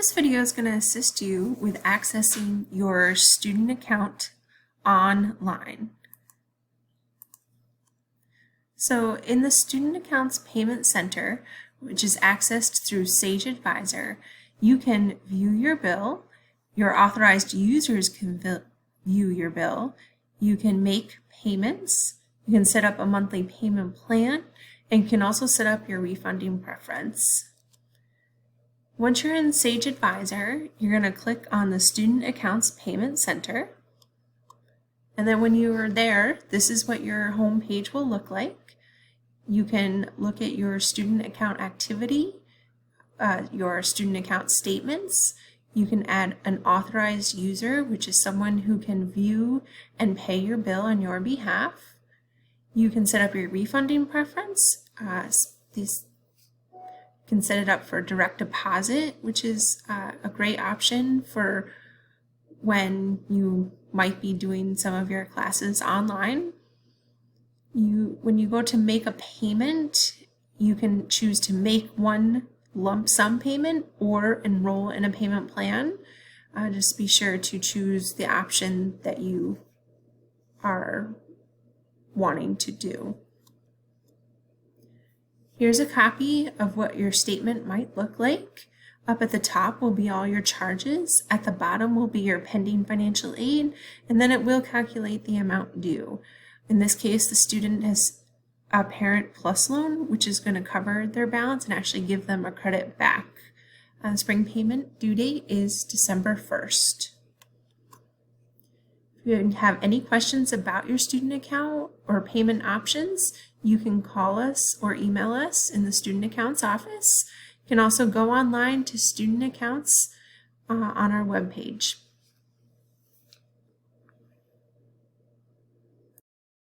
This video is going to assist you with accessing your student account online. So in the Student Accounts Payment Center, which is accessed through Sage Advisor, you can view your bill, your authorized users can view your bill, you can make payments, you can set up a monthly payment plan, and you can also set up your refunding preference. Once you're in Sage Advisor, you're going to click on the Student Accounts Payment Center. And then when you are there, this is what your home page will look like. You can look at your student account activity, your student account statements. You can add an authorized user, which is someone who can view and pay your bill on your behalf. You can set up your refunding preference. You can set it up for direct deposit, which is a great option for when you might be doing some of your classes online. When you go to make a payment, you can choose to make one lump sum payment or enroll in a payment plan. Just be sure to choose the option that you are wanting to do. Here's a copy of what your statement might look like. Up at the top will be all your charges. At the bottom will be your pending financial aid, and then it will calculate the amount due. In this case, the student has a Parent Plus loan, which is going to cover their balance and actually give them a credit back. Spring payment due date is December 1st. If you have any questions about your student account or payment options, you can call us or email us in the Student Accounts office. You can also go online to Student Accounts on our webpage.